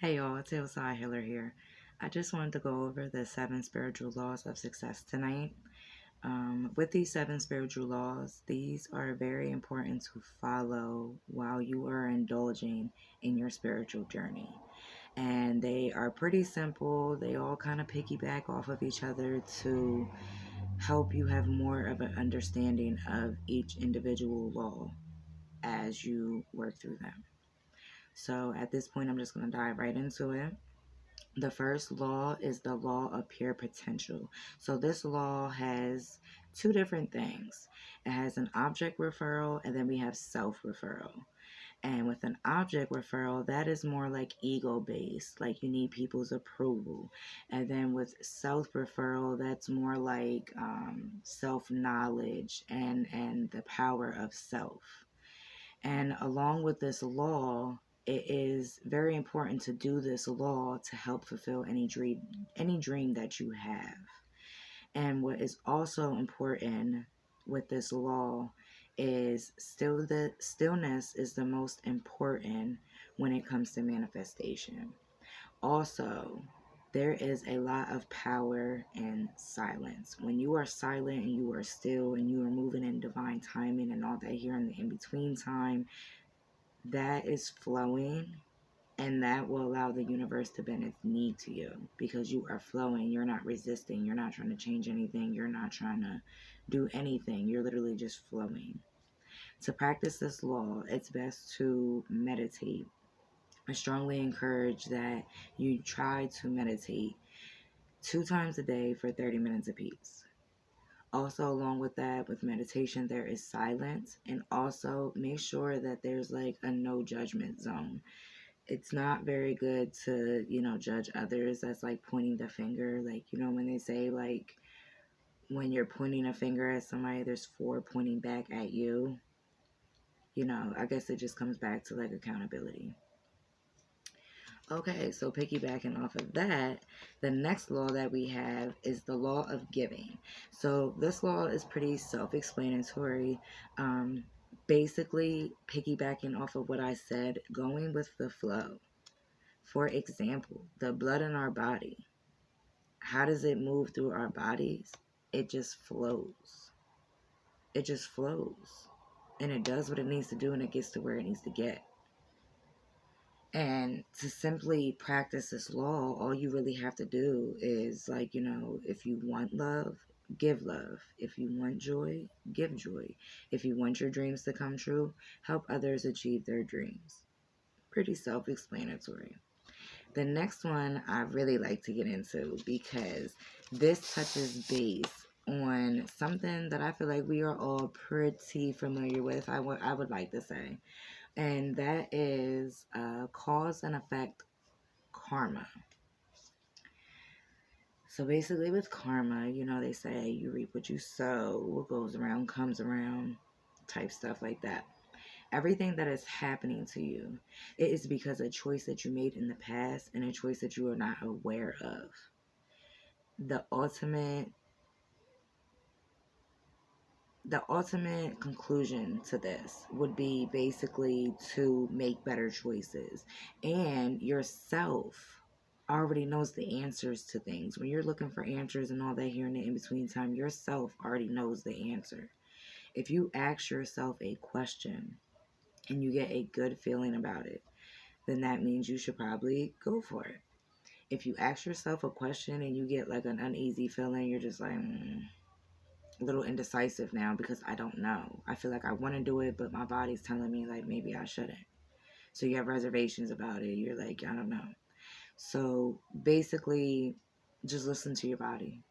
Hey y'all, it's HealSide Healer here. I just wanted to go over the seven spiritual laws of success tonight. With these seven spiritual laws, these are very important to follow while you are indulging in your spiritual journey. And they are pretty simple. They all kind of piggyback off of each other to help you have more of an understanding of each individual law as you work through them. So at this point, I'm just going to dive right into it. The first law is the law of pure potential. So this law has two different things. It has an object referral and then we have self referral. And with an object referral, that is more like ego based, like you need people's approval. And then with self referral, that's more like self knowledge and the power of self. And along with this law, it is very important to do this law to help fulfill any dream that you have. And what is also important with this law is the stillness is the most important when it comes to manifestation. Also, there is a lot of power in silence. When you are silent and you are still and you are moving in divine timing and all that here in the in between time, that is flowing, and that will allow the universe to bend its knee to you because you are flowing. You're not resisting. You're not trying to change anything. You're not trying to do anything. You're literally just flowing. To practice this law, it's best to meditate. I strongly encourage that you try to meditate 2 times a day for 30 minutes apiece. Also, along with that, with meditation, there is silence, and also make sure that there's like a no judgment zone. It's not very good to, judge others. That's like pointing the finger. Like, when they say, like, when you're pointing a finger at somebody, there's four pointing back at you. I guess it just comes back to like accountability. Okay, so piggybacking off of that, the next law that we have is the law of giving. So this law is pretty self-explanatory. Basically, piggybacking off of what I said, going with the flow. For example, the blood in our body. How does it move through our bodies? It just flows. It just flows. And it does what it needs to do and it gets to where it needs to get. And to simply practice this law, all you really have to do is, like, if you want love, give love. If you want joy, give joy. If you want your dreams to come true, help others achieve their dreams. Pretty self explanatory. The next one I really like to get into because this touches base on something that I feel like we are all pretty familiar with, I would like to say. And that is cause and effect karma. So basically with karma, they say you reap what you sow, what goes around comes around, type stuff like that. Everything that is happening to you, it is because a choice that you made in the past and a choice that you are not aware of. The ultimate conclusion to this would be basically to make better choices. And yourself already knows the answers to things. When you're looking for answers and all that here in the in-between time, yourself already knows the answer. If you ask yourself a question and you get a good feeling about it, then that means you should probably go for it. If you ask yourself a question and you get like an uneasy feeling, you're just like a little indecisive now because I don't know. I feel like I want to do it, but my body's telling me like maybe I shouldn't. So you have reservations about it. You're like, I don't know. So basically, just listen to your body.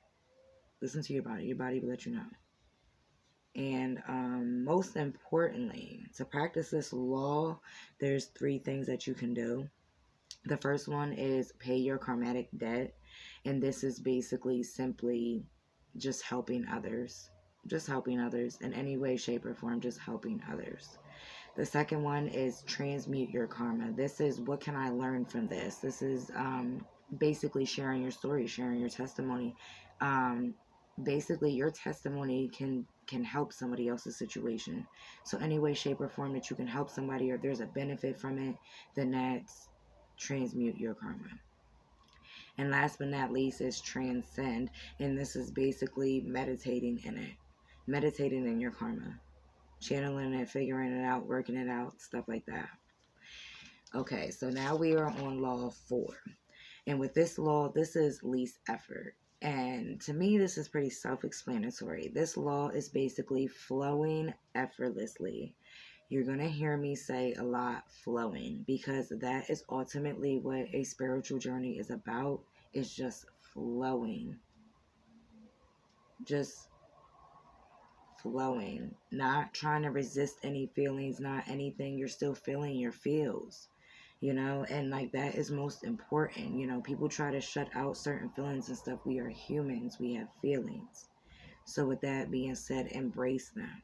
Listen to your body. Your body will let you know. And most importantly, to practice this law, there's 3 things that you can do. The first one is pay your karmatic debt. And this is basically simply just helping others. Just helping others in any way, shape, or form, just helping others. The second one is transmute your karma. This is what can I learn from this? This is basically sharing your story, sharing your testimony. Basically, your testimony can help somebody else's situation. So any way, shape, or form that you can help somebody or if there's a benefit from it, then transmute your karma. And last but not least is transcend. And this is basically meditating in it. Meditating in your karma. Channeling it, figuring it out, working it out, stuff like that. Okay, so now we are on law 4. And with this law, this is least effort. And to me, this is pretty self-explanatory. This law is basically flowing effortlessly. You're going to hear me say a lot flowing, because that is ultimately what a spiritual journey is about. It's just flowing. Just flowing. Not trying to resist any feelings, not anything. You're still feeling your feels, and like that is most important. People try to shut out certain feelings and stuff. We are humans. We have feelings. So with that being said, embrace them.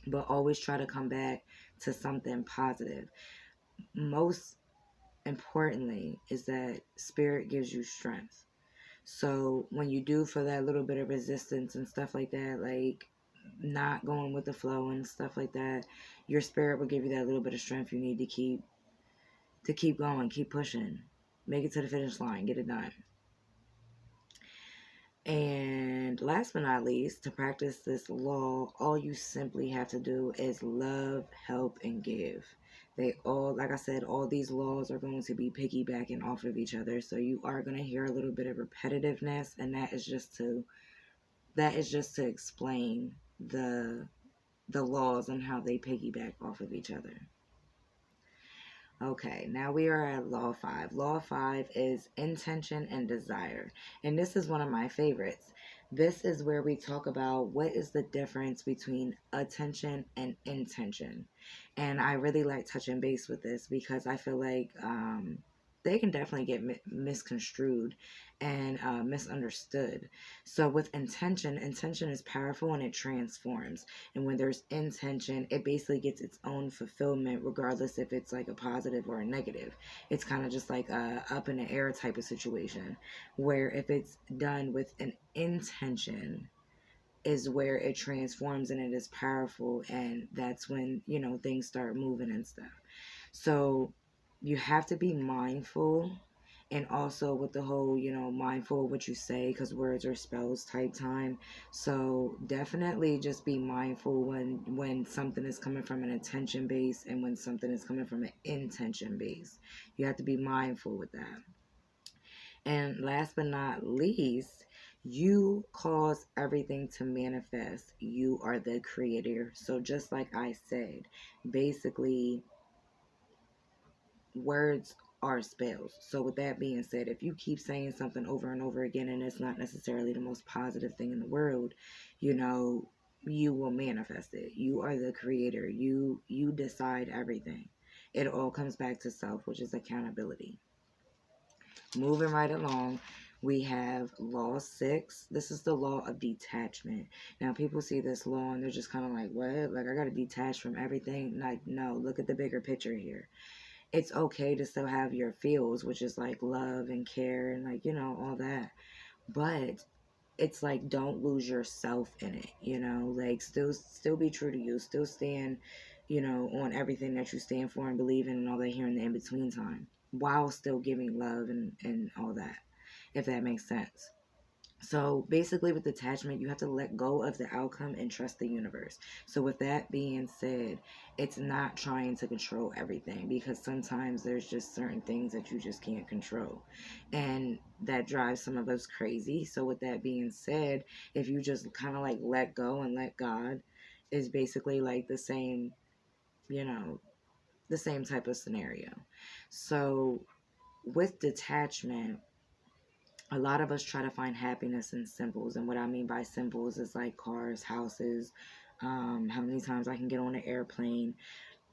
But always try to come back to something positive. Most importantly is that spirit gives you strength. So when you do feel that little bit of resistance and stuff like that, like not going with the flow and stuff like that, your spirit will give you that little bit of strength you need to keep going, keep pushing, make it to the finish line, get it done. And last but not least, to practice this law, all you simply have to do is love, help, and give. They all, like I said, all these laws are going to be piggybacking off of each other. So you are going to hear a little bit of repetitiveness, and that is just to explain the laws and how they piggyback off of each other. Okay, now we are at Law 5. Law 5 is intention and desire. And this is one of my favorites. This is where we talk about what is the difference between attention and intention. And I really like touching base with this because I feel like they can definitely get misconstrued and misunderstood. So with intention is powerful and it transforms. And when there's intention, it basically gets its own fulfillment, regardless if it's like a positive or a negative. It's kind of just like a up in the air type of situation, where if it's done with an intention is where it transforms and it is powerful, and that's when things start moving and stuff. So you have to be mindful, and also with the whole mindful of what you say, because words are spells type time. So definitely just be mindful when something is coming from an attention base and when something is coming from an intention base. You have to be mindful with that. And last but not least, you cause everything to manifest. You are the creator. So just like I said, basically words are spells. So with that being said, if you keep saying something over and over again and it's not necessarily the most positive thing in the world, you will manifest it. You are the creator. You decide everything. It all comes back to self, which is accountability. Moving right along, we have Law 6. This is the law of detachment. Now, people see this law and they're just kind of like, what? Like, I got to detach from everything? Like, no, look at the bigger picture here. It's okay to still have your feels, which is like love and care and like, all that. But it's like, don't lose yourself in it, like still be true to you, still stand, on everything that you stand for and believe in and all that here in the in-between time, while still giving love and all that, if that makes sense. So basically with detachment, you have to let go of the outcome and trust the universe. So with that being said, it's not trying to control everything, because sometimes there's just certain things that you just can't control. And that drives some of us crazy. So with that being said, if you just kind of like let go and let God, is basically like the same, the same type of scenario. So with detachment, a lot of us try to find happiness in symbols. And what I mean by symbols is like cars, houses, how many times I can get on an airplane,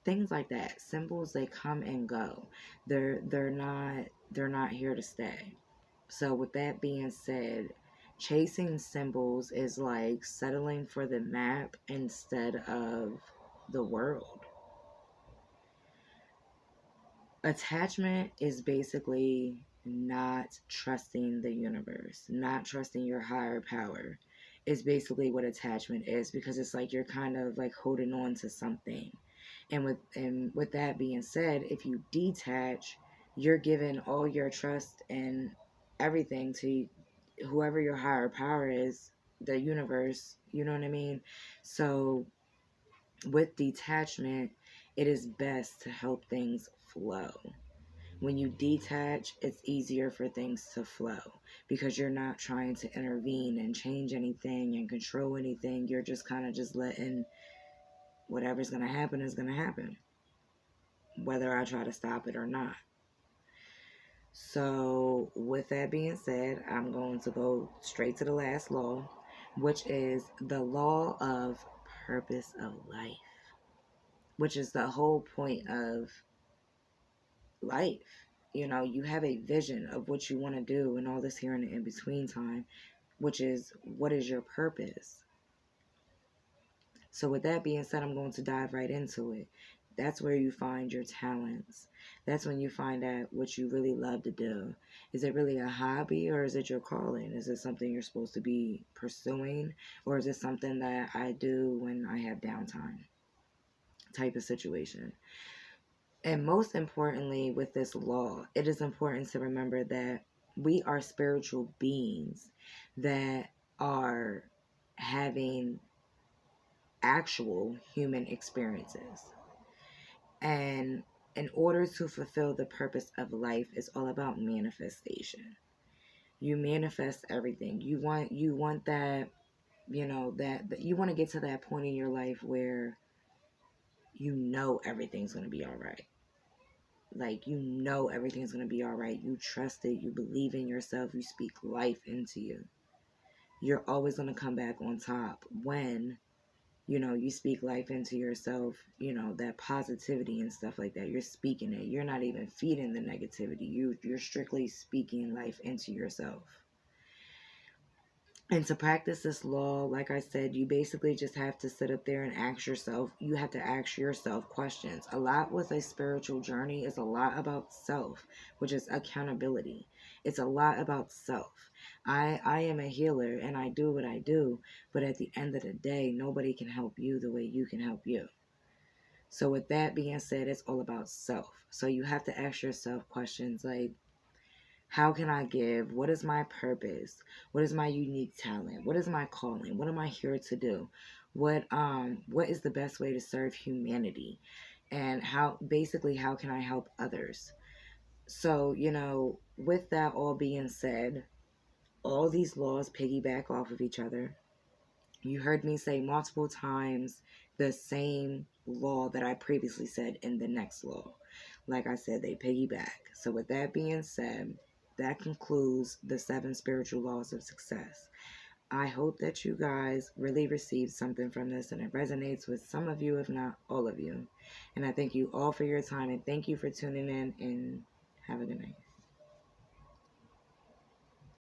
things like that. Symbols, they come and go. They're not here to stay. So with that being said, chasing symbols is like settling for the map instead of the world. Attachment is basically not trusting the universe, not trusting your higher power, is basically what attachment is, because it's like you're kind of like holding on to something. And with that being said, if you detach, you're giving all your trust and everything to whoever your higher power is, the universe, you know what I mean? So with detachment, it is best to help things flow. When you detach, it's easier for things to flow because you're not trying to intervene and change anything and control anything. You're just kind of just letting whatever's going to happen is going to happen, whether I try to stop it or not. So, with that being said, I'm going to go straight to the last law, which is the law of purpose of life, which is the whole point of life. You know, you have a vision of what you want to do and all this here in the in between time, which is what is your purpose. So, with that being said, I'm going to dive right into it. That's where you find your talents. That's when you find out what you really love to do. Is it really a hobby or is it your calling? Is it something you're supposed to be pursuing or is it something that I do when I have downtime type of situation? And most importantly, with this law, it is important to remember that we are spiritual beings that are having actual human experiences. And in order to fulfill the purpose of life, it's all about manifestation. You manifest everything. You want that, that you want to get to that point in your life where you know everything's going to be all right. Like, you know everything's going to be all right. You trust it. You believe in yourself. You speak life into you. You're always going to come back on top when you speak life into yourself, that positivity and stuff like that. You're speaking it. You're not even feeding the negativity. You're strictly speaking life into yourself. And to practice this law, like I said, you basically just have to sit up there and ask yourself. You have to ask yourself questions. A lot with a spiritual journey is a lot about self, which is accountability. It's a lot about self. I am a healer and I do what I do, but at the end of the day, nobody can help you the way you can help you. So with that being said, it's all about self. So you have to ask yourself questions like, how can I give? What is my purpose? What is my unique talent? What is my calling? What am I here to do? What is the best way to serve humanity? And how can I help others? So, with that all being said, all these laws piggyback off of each other. You heard me say multiple times the same law that I previously said in the next law. Like I said, they piggyback. So, with that being said, that concludes the 7 spiritual laws of success. I hope that you guys really received something from this and it resonates with some of you, if not all of you. And I thank you all for your time and thank you for tuning in and have a good night.